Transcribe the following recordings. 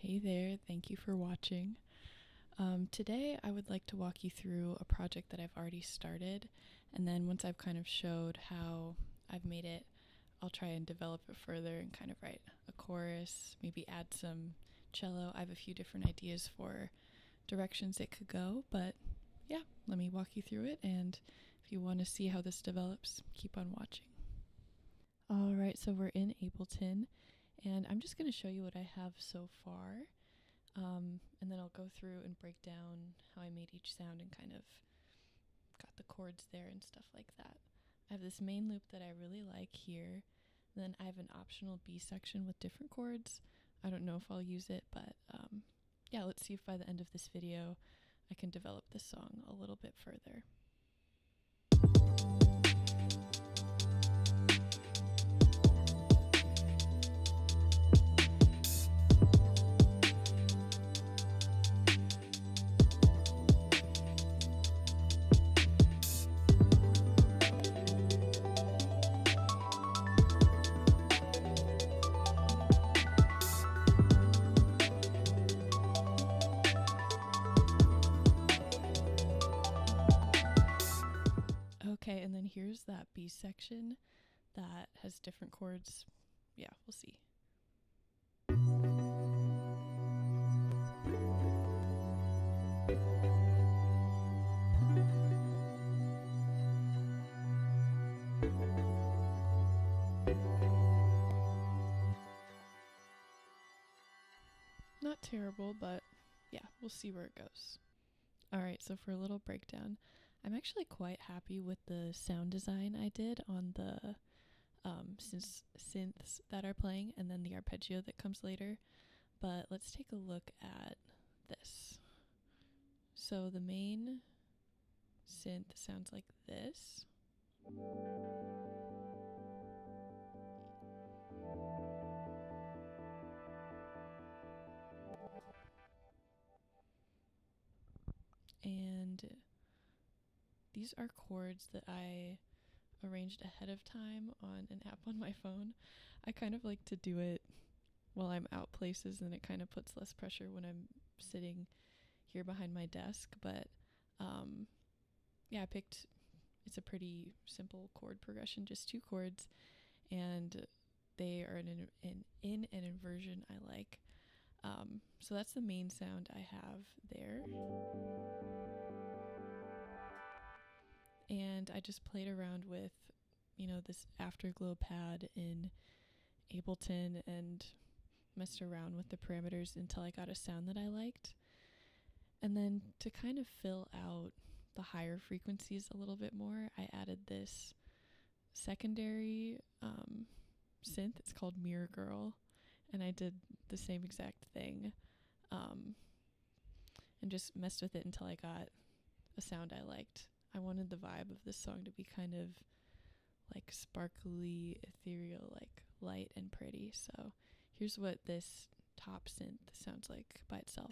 Hey there, thank you for watching. Today I would like to walk you through a project that I've already started, and then once I've kind of showed how I've made it, I'll try and develop it further and kind of write a chorus, maybe add some cello. I have a few different ideas for directions it could go, but yeah, let me walk you through it, and if you want to see how this develops, keep on watching. Alright, so we're in Ableton, and I'm just going to show you what I have so far. And then I'll go through and break down how I made each sound and kind of got the chords there and stuff like that. I have this main loop that I really like here. Then I have an optional B section with different chords. I don't know if I'll use it, but yeah, let's see if by the end of this video I can develop this song a little bit further. Okay, and then here's that B section that has different chords. Yeah, we'll see. Not terrible, but yeah, we'll see where it goes. Alright, so for a little breakdown, I'm actually quite happy with the sound design I did on the synths that are playing and then the arpeggio that comes later. But let's take a look at this. So the main synth sounds like this. And these are chords that I arranged ahead of time on an app on my phone. I kind of like to do it while I'm out places, and it kind of puts less pressure when I'm sitting here behind my desk. But yeah, it's a pretty simple chord progression, just 2 chords, and they are in an inversion I like. So that's the main sound I have there. And I just played around with, this Afterglow pad in Ableton and messed around with the parameters until I got a sound that I liked. And then to kind of fill out the higher frequencies a little bit more, I added this secondary synth. It's called Mirror Girl, and I did the same exact thing and just messed with it until I got a sound I liked. I wanted the vibe of this song to be kind of like sparkly, ethereal, like light and pretty. So here's what this top synth sounds like by itself.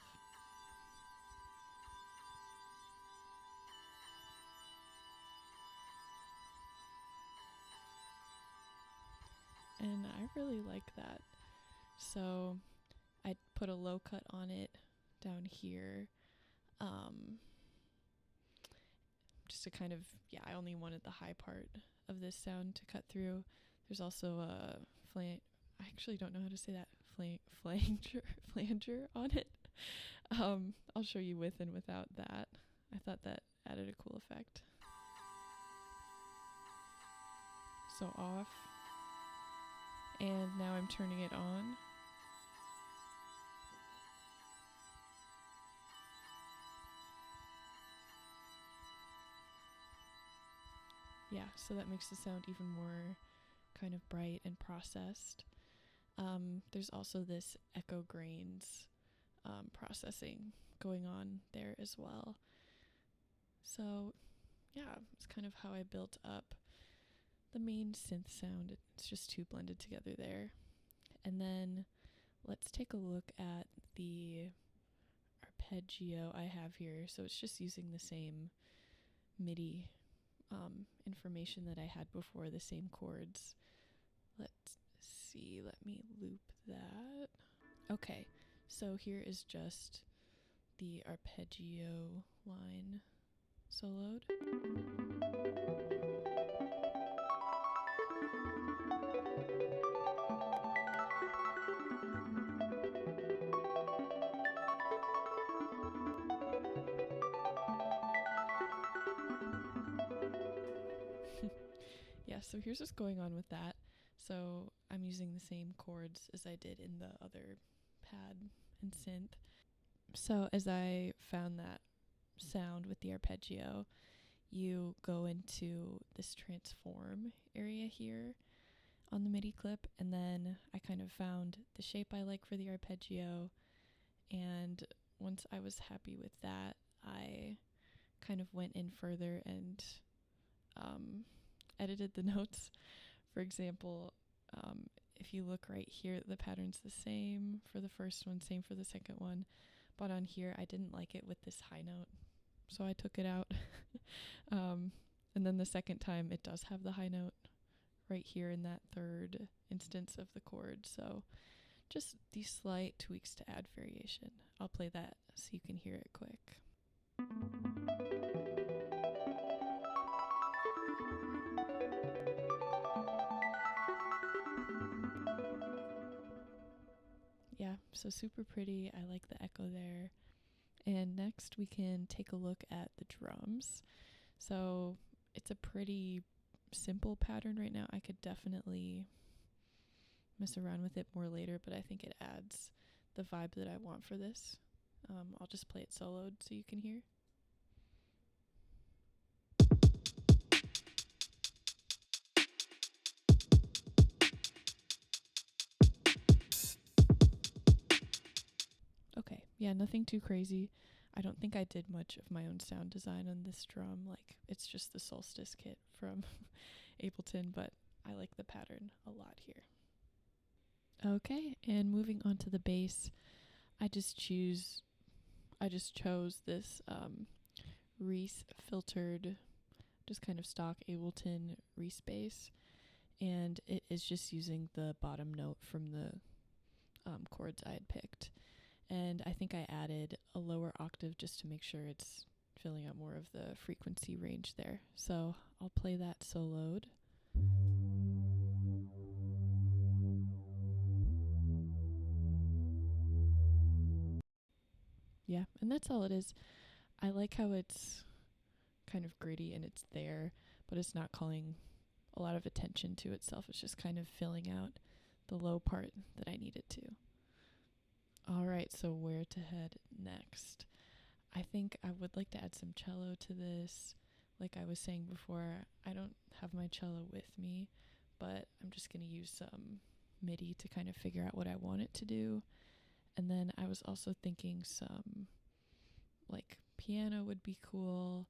And I really like that. So I put a low cut on it down here. Just to kind of, I only wanted the high part of this sound to cut through. There's also a I actually don't know how to say that, flanger on it. I'll show you with and without that. I thought that added a cool effect. So off. And now I'm turning it on. Yeah, so that makes the sound even more kind of bright and processed. There's also this echo grains processing going on there as well. So yeah, it's kind of how I built up the main synth sound. It's just 2 blended together there. And then let's take a look at the arpeggio I have here. So it's just using the same MIDI information that I had before, the same chords. Let's see, let me loop that. Okay, So here is just the arpeggio line soloed. Yeah, so here's what's going on with that. So I'm using the same chords as I did in the other pad and synth. So as I found that sound with the arpeggio, you go into this transform area here on the MIDI clip, and then I kind of found the shape I like for the arpeggio, and once I was happy with that, I kind of went in further and edited the notes. For example, if you look right here, the pattern's the same for the first one, same for the second one, but on here I didn't like it with this high note, so I took it out. And then the second time it does have the high note right here in that third instance of the chord, so just these slight tweaks to add variation. I'll play that so you can hear it quick. Yeah, so super pretty. I like the echo there. And next we can take a look at the drums. So it's a pretty simple pattern right now. I could definitely mess around with it more later, but I think it adds the vibe that I want for this. I'll just play it soloed so you can hear. Okay, yeah, nothing too crazy. I don't think I did much of my own sound design on this drum. Like, it's just the Solstice kit from Ableton, but I like the pattern a lot here. Okay, and moving on to the bass, I just chose this Reese filtered, just kind of stock Ableton Reese bass, and it is just using the bottom note from the chords I had picked. And I think I added a lower octave just to make sure it's filling out more of the frequency range there. So I'll play that soloed. Yeah, and that's all it is. I like how it's kind of gritty and it's there, but it's not calling a lot of attention to itself. It's just kind of filling out the low part that I need it to. All right, so where to head next? I think I would like to add some cello to this. Like I was saying before, I don't have my cello with me, but I'm just going to use some MIDI to kind of figure out what I want it to do. And then I was also thinking some like piano would be cool,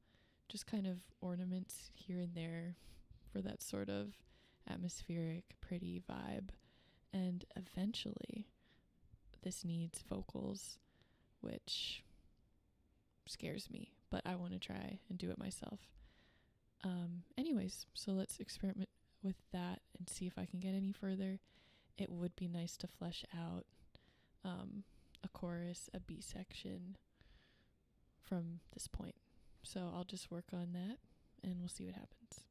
just kind of ornaments here and there for that sort of atmospheric, pretty vibe. And eventually, this needs vocals, which scares me, but I want to try and do it myself. Anyways, so let's experiment with that and see if I can get any further. It would be nice to flesh out a chorus, a B section from this point. So I'll just work on that and we'll see what happens.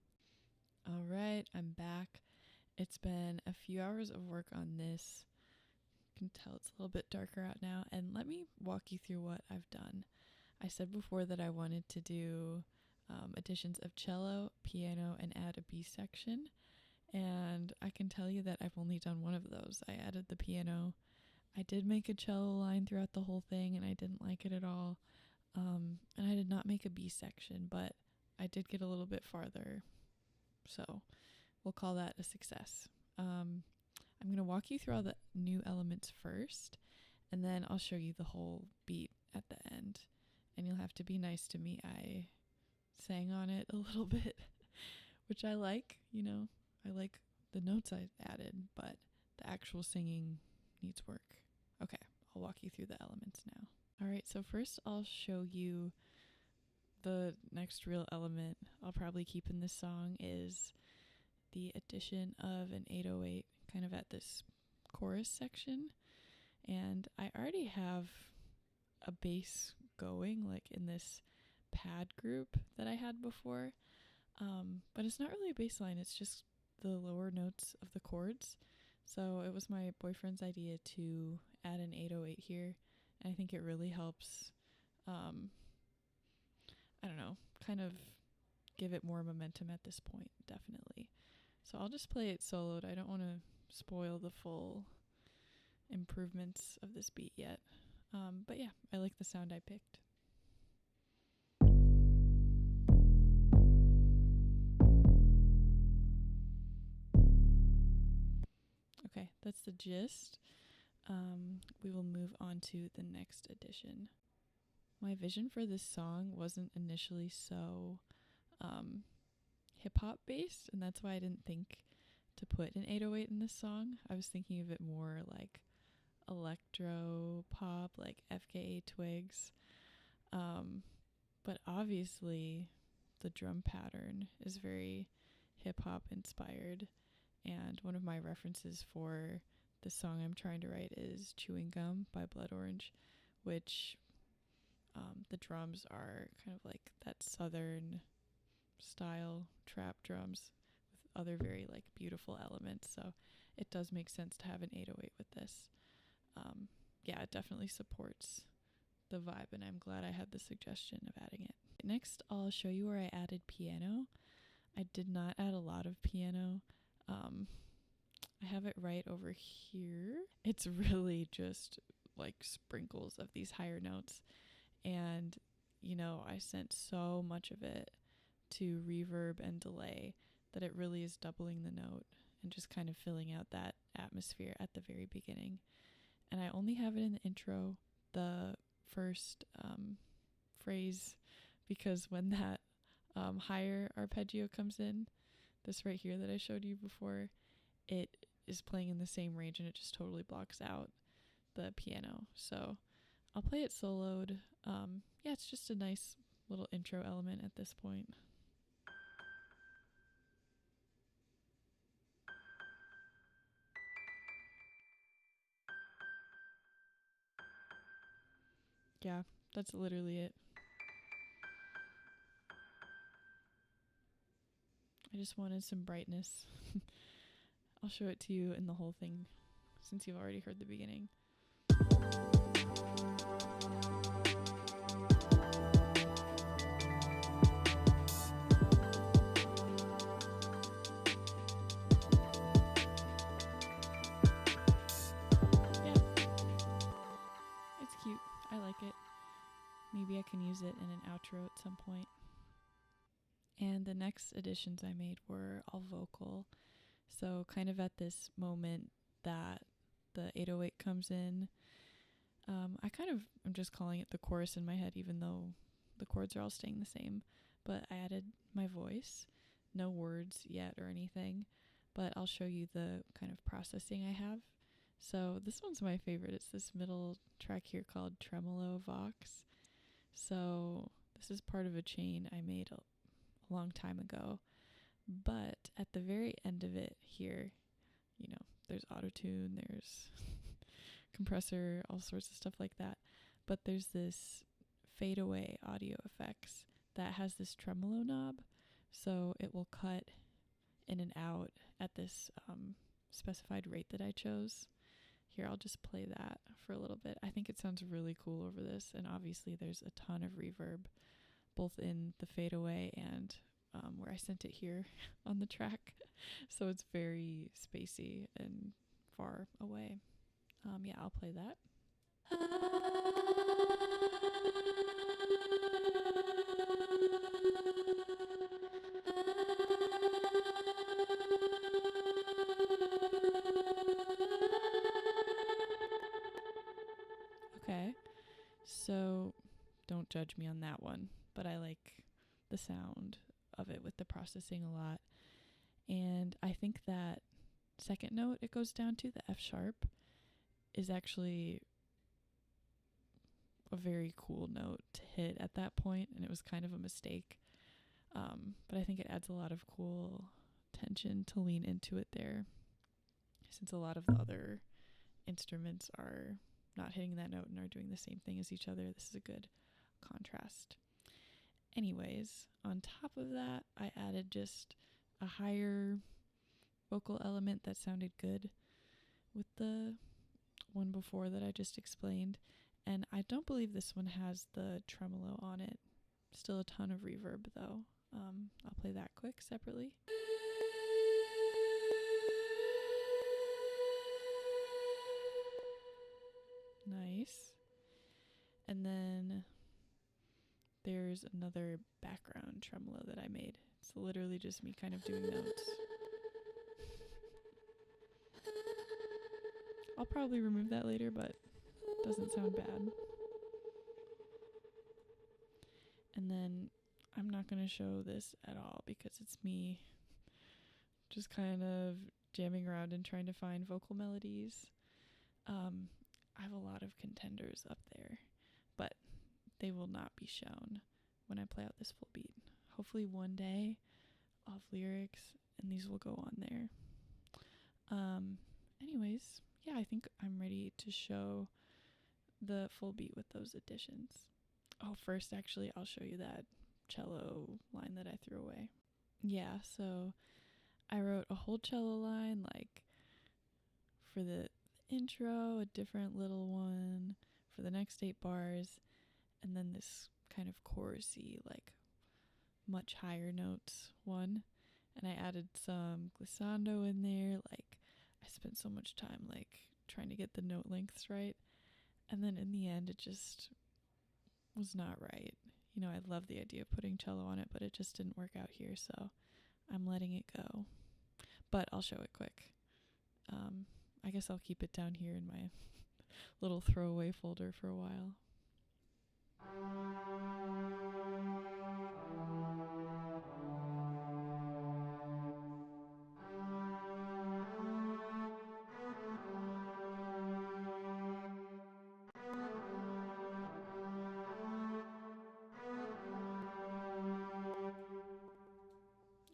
All right, I'm back. It's been a few hours of work on this. You can tell it's a little bit darker out now, and let me walk you through what I've done. I said before that I wanted to do additions of cello, piano, and add a B section, and I can tell you that I've only done one of those. I added the piano. I did make a cello line throughout the whole thing, and I didn't like it at all. And I did not make a B section, but I did get a little bit farther, so we'll call that a success. I'm going to walk you through all the new elements first, and then I'll show you the whole beat at the end. And you'll have to be nice to me. I sang on it a little bit, which I like, I like the notes I added, but the actual singing needs work. Okay, I'll walk you through the elements now. All right, so first I'll show you the next real element I'll probably keep in this song is the addition of an 808 kind of at this chorus section. And I already have a bass going, like in this pad group that I had before. But it's not really a bass line, it's just the lower notes of the chords. So it was my boyfriend's idea to add an 808 here. And I think it really helps, I don't know, kind of give it more momentum at this point, definitely. So I'll just play it soloed. I don't want to spoil the full improvements of this beat yet. But yeah, I like the sound I picked. Okay, that's the gist. We will move on to the next addition. My vision for this song wasn't initially so hip-hop based, and that's why I didn't think to put an 808 in this song. I was thinking of it more like electro pop, like FKA Twigs. But obviously the drum pattern is very hip-hop inspired, and one of my references for the song I'm trying to write is Chewing Gum by Blood Orange, which the drums are kind of like that southern style trap drums with other very like beautiful elements. So it does make sense to have an 808 with this. Yeah, it definitely supports the vibe, and I'm glad I had the suggestion of adding it. Next, I'll show you where I added piano. I did not add a lot of piano. I have it right over here. It's really just like sprinkles of these higher notes. And, you know, I sent so much of it to reverb and delay that it really is doubling the note and just kind of filling out that atmosphere at the very beginning. And I only have it in the intro, the first phrase, because when that higher arpeggio comes in, this right here that I showed you before, it is playing in the same range and it just totally blocks out the piano. So I'll play it soloed. Yeah, it's just a nice little intro element at this point. Yeah, that's literally it. I just wanted some brightness. I'll show it to you in the whole thing since you've already heard the beginning. Yeah, it's cute. I like it. Maybe I can use it in an outro at some point. And the next additions I made were all vocal. So kind of at this moment that the 808 comes in, I'm just calling it the chorus in my head, even though the chords are all staying the same. But I added my voice, no words yet or anything, but I'll show you the kind of processing I have. So this one's my favorite. It's this middle track here called Tremolo Vox. So this is part of a chain I made a long time ago. But at the very end of it here, you know, there's autotune, there's compressor, all sorts of stuff like that. But there's this fade away audio effects that has this tremolo knob. So it will cut in and out at this specified rate that I chose. Here, I'll just play that for a little bit. I think it sounds really cool over this. And obviously there's a ton of reverb, both in the fade away and where I sent it here on the track. So it's very spacey and far away. Yeah, I'll play that. Okay, so don't judge me on that one, but I like the sound of it with the processing a lot. And I think that second note it goes down to, the F sharp, is actually a very cool note to hit at that point, and it was kind of a mistake. But I think it adds a lot of cool tension to lean into it there, since a lot of the other instruments are not hitting that note and are doing the same thing as each other. This is a good contrast. Anyways, on top of that, I added just a higher vocal element that sounded good with the one before that I just explained. And I don't believe this one has the tremolo on it. Still a ton of reverb though. I'll play that quick separately. Nice. And then there's another background tremolo that I made. It's literally just me kind of doing notes. I'll probably remove that later, but it doesn't sound bad. And then I'm not going to show this at all because it's me just kind of jamming around and trying to find vocal melodies. I have a lot of contenders up there, but they will not be shown when I play out this full beat. Hopefully one day I'll have lyrics and these will go on there. Anyways, yeah, I think I'm ready to show the full beat with those additions. Oh, first, actually, I'll show you that cello line that I threw away. Yeah, so I wrote a whole cello line, like, for the intro, a different little one for the next 8 bars, and then this kind of chorusy, like, much higher notes one. And I added some glissando in there, like, I spent so much time, like, trying to get the note lengths right. And then in the end, it just was not right. You know, I love the idea of putting cello on it, but it just didn't work out here, so I'm letting it go. But I'll show it quick. I guess I'll keep it down here in my little throwaway folder for a while.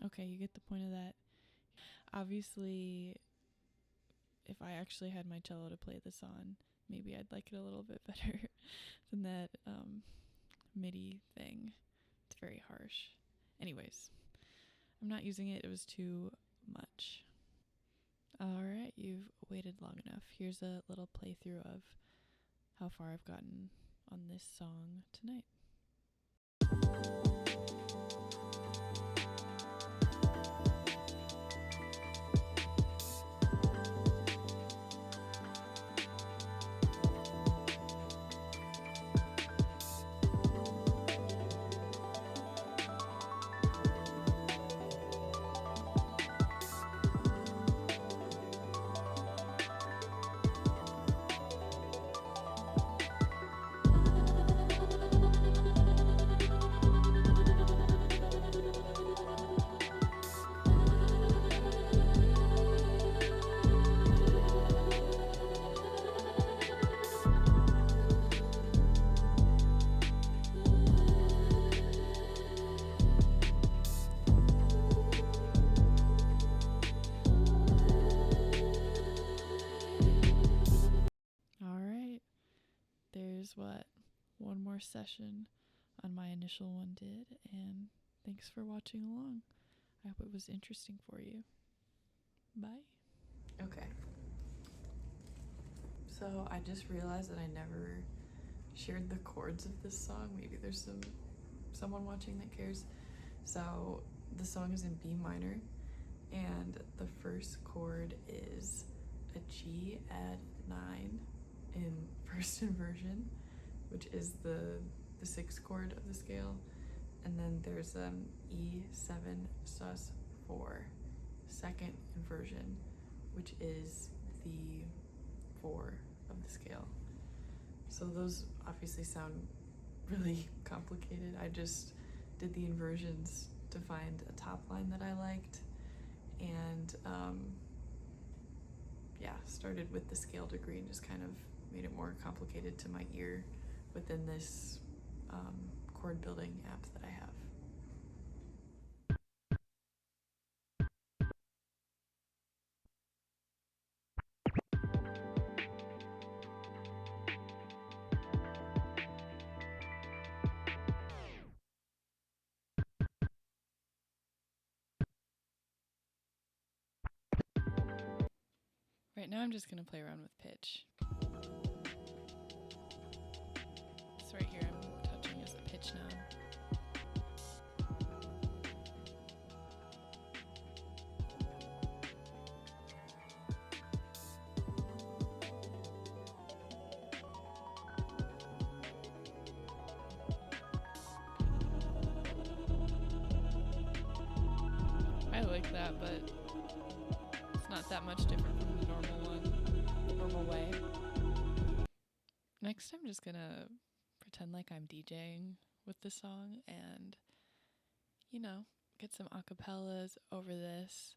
Okay, you get the point of that. Obviously, if I actually had my cello to play this on, maybe I'd like it a little bit better than that MIDI thing. It's very harsh. Anyways, I'm not using it. It was too much. Alright, you've waited long enough. Here's a little playthrough of how far I've gotten on this song tonight. Alright, there's what one more session on my initial one did, and thanks for watching along. I hope it was interesting for you. Bye. Okay. So I just realized that I never shared the chords of this song. Maybe there's someone watching that cares. So the song is in B minor, and the first chord is a G add 9 in first inversion, which is the 6th chord of the scale, and then there's E7 sus 4 second inversion, which is the 4 of the scale. So those obviously sound really complicated. I just did the inversions to find a top line that I liked, and yeah, started with the scale degree and just kind of made it more complicated to my ear within this chord building app that I have. Alright, now I'm just going to play around with pitch. This right here I'm touching is the pitch knob. I like that, but it's not that much different from the normal way. Next, I'm just gonna pretend like I'm DJing with the song and, you know, get some acapellas over this,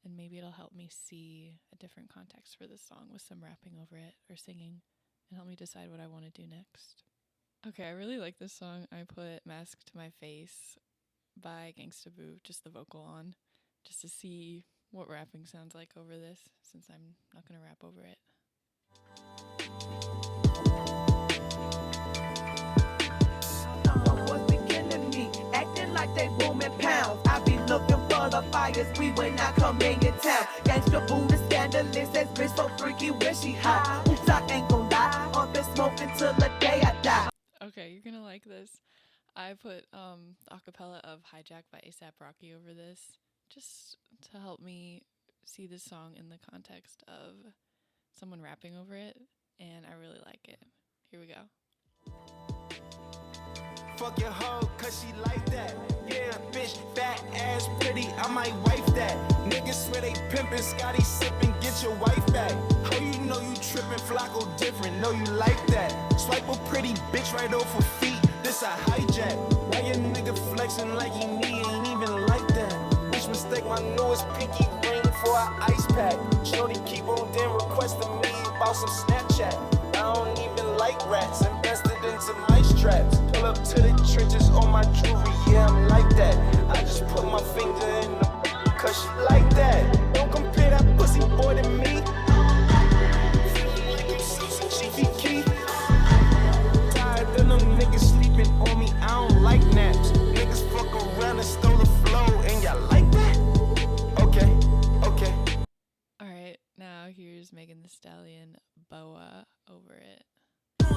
and maybe it'll help me see a different context for this song with some rapping over it or singing and help me decide what I want to do next. Okay, I really like this song. I put Mask to My Face by Gangsta Boo, just the vocal on, just to see what rapping sounds like over this, since I'm not gonna rap over it. Was beginning me, acting like they booming pounds. I be looking for the fires, we when I come in your town. Gangsta Boo, the scandalous, that bitch so freaky when she high. Oops, I ain't gon' lie, I've been smoking till the day I die. Okay, you're gonna like this. I put the acapella of Hijack by A$AP Rocky over this, just to help me see this song in the context of someone rapping over it, and I really like it. Here we go. Fuck your hoe, cause she like that. Yeah, bitch, fat ass, pretty, I might wife that. Niggas swear they pimpin', Scotty sippin', get your wife back. How you know you trippin', Flacco different, know you like that. Swipe a pretty bitch right off her feet, this a hijack. Why your nigga flexin' like he me ain't even like that? Bitch mistake my newest pinky ring for an ice pack. Shorty keep on then requesting me about some Snapchat. I don't even like rats, invested into mice traps. Pull up to the trenches on my jewelry, yeah, I'm like that. I just put my finger in the cause she like that. Don't compare that pussy boy to me. Cheeky key. Tired of them niggas sleeping on me, I don't like naps. Niggas fuck around and stole the flow, and y'all like that? Okay. Alright, now here's Megan Thee Stallion, Boa, over it.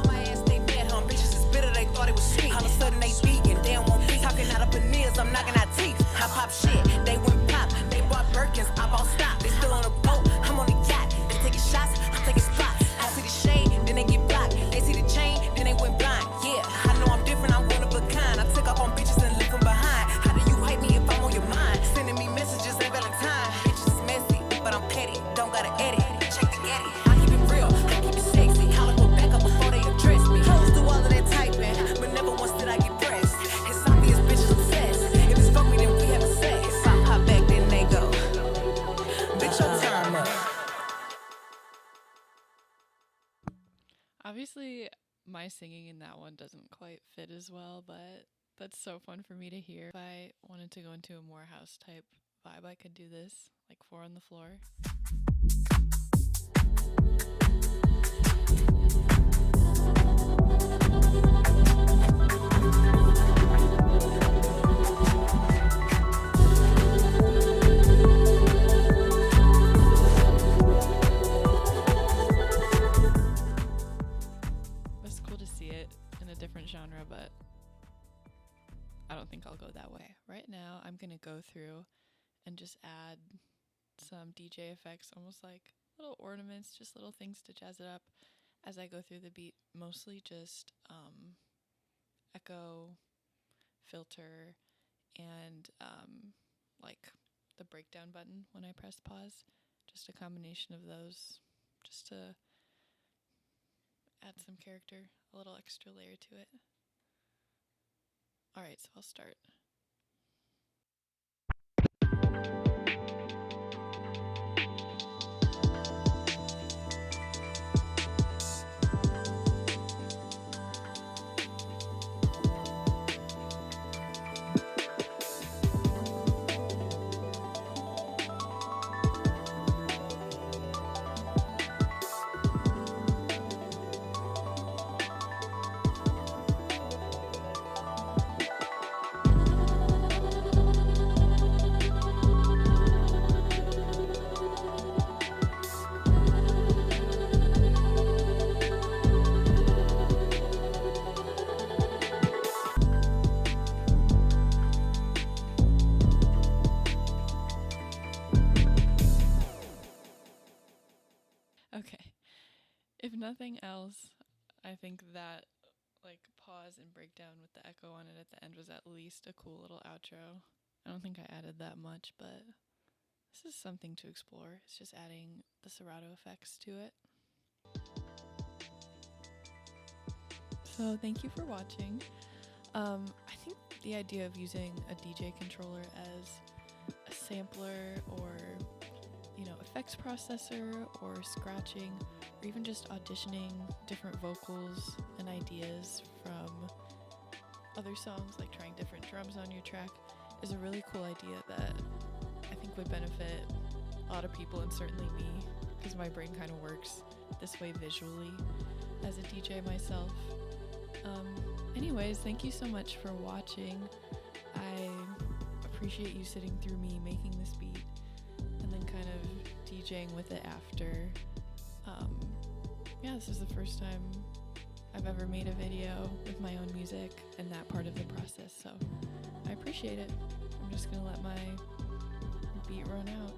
My ass, they met him. Bitches is bitter, they thought it was sweet. All of a sudden they speaking, they don't want me. Talking out of veneers, I'm knocking out teeth. I pop shit, they went pop. They bought Birkins, I bought stock. They still on the boat, I'm on the yacht. They taking shots, I'm taking spots. I see the shade, then they get blocked. They see the chain, then they went blind. Yeah, I know I'm different, I'm one of a kind. I took up on bitches and leave them behind. How do you hype me if I'm on your mind? Sending me messages at Valentine. Bitches is messy, but I'm petty. Don't gotta edit. Check the edit. I keep it real, I keep it sexy. Holla go back up before they address me. Hoes do all of that typing, but never once did I get pressed. It's obvious bitches obsessed. If it's fuck me, then we having sex. If I pop back, then they go. Bitch, your time up. Obviously, my singing in that one doesn't quite fit as well, but that's so fun for me to hear. If I wanted to go into a more house type vibe, I could do this, like 4 on the floor. It's cool to see it in a different genre, but I don't think I'll go that way. Right now, I'm gonna go through and just add some DJ effects, almost like little ornaments, just little things to jazz it up as I go through the beat. Mostly just echo, filter, and like the breakdown button when I press pause. Just a combination of those, just to add some character, a little extra layer to it. Alright, so I'll start. If nothing else, I think that like pause and breakdown with the echo on it at the end was at least a cool little outro. I don't think I added that much, but this is something to explore. It's just adding the Serato effects to it. So thank you for watching. I think the idea of using a DJ controller as a sampler or, you know, effects processor or scratching or even just auditioning different vocals and ideas from other songs, like trying different drums on your track, is a really cool idea that I think would benefit a lot of people, and certainly me, because my brain kind of works this way visually as a DJ myself. Anyways, thank you so much for watching. I appreciate you sitting through me making this beat and then kind of DJing with it after. Yeah, this is the first time I've ever made a video with my own music and that part of the process, so I appreciate it. I'm just gonna let my beat run out.